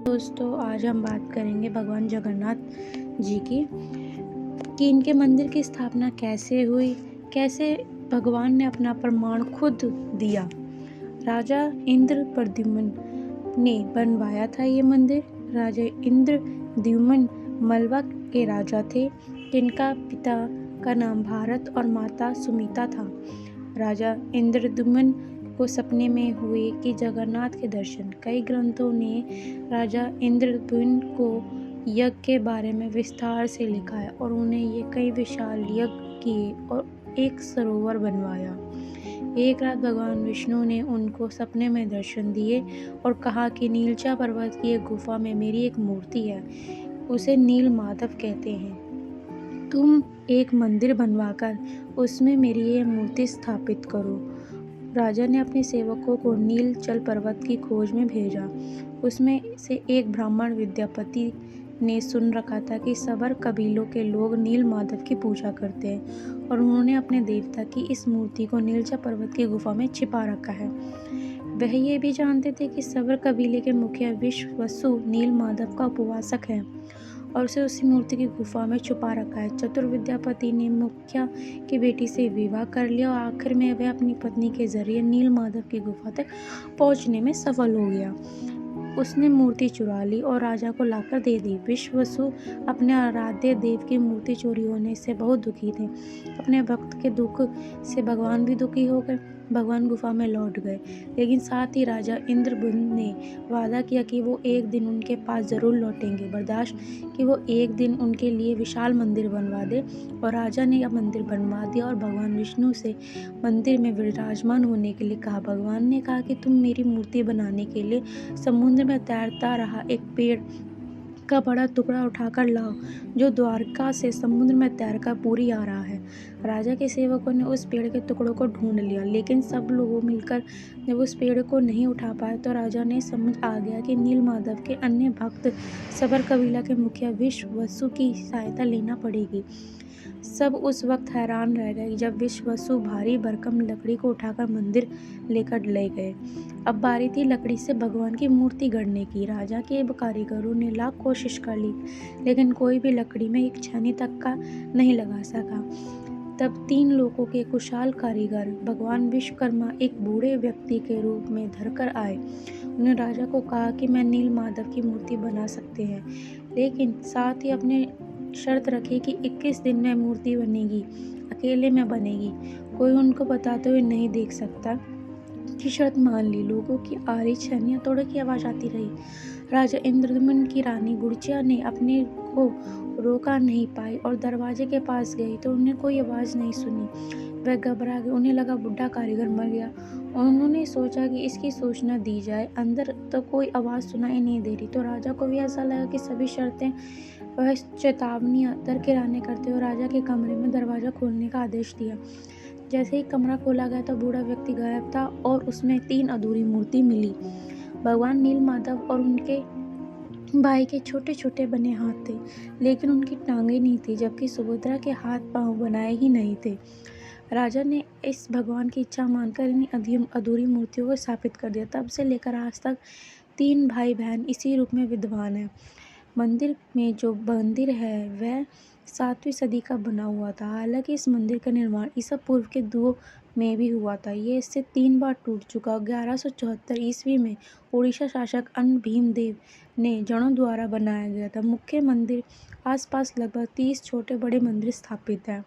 दोस्तों, आज हम बात करेंगे भगवान जगन्नाथ जी की कि इनके मंदिर की स्थापना कैसे हुई, कैसे भगवान ने अपना प्रमाण खुद दिया। राजा इंद्रप्रद्युम्न ने बनवाया था ये मंदिर। राजा इंद्रद्युम्न मलवा के राजा थे, जिनका पिता का नाम भारत और माता सुमिता था। राजा इंद्रद्युम्न को सपने में हुए कि जगन्नाथ के दर्शन। कई ग्रंथों ने राजा इंद्रद्युम्न को यज्ञ के बारे में विस्तार से लिखा है और उन्हें ये कई विशाल यज्ञ किए और एक सरोवर बनवाया। एक रात भगवान विष्णु ने उनको सपने में दर्शन दिए और कहा कि नीलचा पर्वत की एक गुफा में मेरी एक मूर्ति है, उसे नील माधव कहते हैं। तुम एक मंदिर बनवाकर उसमें मेरी ये मूर्ति स्थापित करो। राजा ने अपने सेवकों को नीलचल पर्वत की खोज में भेजा। उसमें से एक ब्राह्मण विद्यापति ने सुन रखा था कि सबर कबीलों के लोग नील माधव की पूजा करते हैं और उन्होंने अपने देवता की इस मूर्ति को नीलचा पर्वत की गुफा में छिपा रखा है। वह ये भी जानते थे कि सबर कबीले के मुखिया विश्ववसु नील माधव का उपवासक है और उसे उसी मूर्ति की गुफा में छुपा रखा है। चतुर विद्यापति ने मुखिया की बेटी से विवाह कर लिया और आखिर में वह अपनी पत्नी के जरिए नील माधव की गुफा तक पहुंचने में सफल हो गया। उसने मूर्ति चुरा ली और राजा को लाकर दे दी। विश्ववसु अपने आराध्य देव की मूर्ति चोरी होने से बहुत दुखी थे। अपने भक्त के दुख से भगवान भी दुखी हो गए। भगवान गुफा में लौट गए, लेकिन साथ ही राजा इंद्रद्युम्न ने वादा किया कि वो एक दिन उनके पास जरूर लौटेंगे। बर्दाश्त कि वो एक दिन उनके लिए विशाल मंदिर बनवा दे, और राजा ने यह मंदिर बनवा दिया और भगवान विष्णु से मंदिर में विराजमान होने के लिए कहा। भगवान ने कहा कि तुम मेरी मूर्ति बनाने के लिए समुद्र में तैरता रहा एक पेड़ का बड़ा टुकड़ा उठाकर लाओ, जो द्वारका से समुद्र में तैरकर पुरी आ रहा है। राजा के सेवकों ने उस पेड़ के टुकड़ों को ढूंढ लिया, लेकिन सब लोगों मिलकर जब उस पेड़ को नहीं उठा पाए तो राजा ने समझ आ गया कि नील माधव के अन्य भक्त सबर कबीला के मुखिया विश्ववसु की सहायता लेना पड़ेगी। सब उस वक्त हैरान रह गए जब विश्ववसु भारी भरकम लकड़ी को उठाकर मंदिर लेकर ले गए। अब बारी थी लकड़ी से भगवान की मूर्ति गढ़ने की। राजा के कारीगरों ने लाख कोशिश कर ली, लेकिन कोई भी लकड़ी में एक छानी तक का नहीं लगा सका। तब 3 लोगों के कुशल कारीगर भगवान विश्वकर्मा एक बूढ़े व्यक्ति के रूप में धरकर आए। उन्होंने राजा को कहा कि मैं नील माधव की मूर्ति बना सकते हैं, लेकिन साथ ही अपने शर्त रखी कि 21 दिन में मूर्ति बनेगी, अकेले में बनेगी, कोई उनको बताते हुए नहीं देख सकता। की शर्त मान ली। लोगों की आरी छनिया तोड़े की आवाज आती रही। राजा इंद्रद्युम्न की रानी गुड़चिया ने अपने को रोका नहीं पाई और दरवाजे के पास गई तो उन्हें कोई आवाज नहीं सुनी। वह घबरा गई। उन्हें लगा बुढ़ा कारीगर मर गया और उन्होंने सोचा कि इसकी सूचना दी जाए। अंदर तो कोई आवाज सुनाई नहीं दे रही, तो राजा को भी ऐसा लगा कि सभी शर्तें वह चेतावनियां दरकिराने करते हुए राजा के कमरे में दरवाजा खोलने का आदेश दिया। जैसे ही कमरा खोला गया तो बूढ़ा व्यक्ति गायब था और उसमें 3 अधूरी मूर्ति मिली। भगवान नील माधव और उनके भाई के छोटे छोटे बने हाथ थे, लेकिन उनकी टांगें नहीं थी, जबकि सुभद्रा के हाथ पांव बनाए ही नहीं थे। राजा ने इस भगवान की इच्छा मानकर इन अधूरी मूर्तियों को स्थापित कर दिया। तब से लेकर आज तक 3 भाई बहन इसी रूप में विद्यमान है। मंदिर में जो मंदिर है वह 7वीं सदी का बना हुआ था। हालांकि इस मंदिर का निर्माण ईसा पूर्व के 2 में भी हुआ था। ये इससे 3 बार टूट चुका। 1174 ईस्वी में उड़ीसा शासक अन्न भीमदेव ने जड़ों द्वारा बनाया गया था। मुख्य मंदिर आसपास लगभग 30 छोटे बड़े मंदिर स्थापित हैं।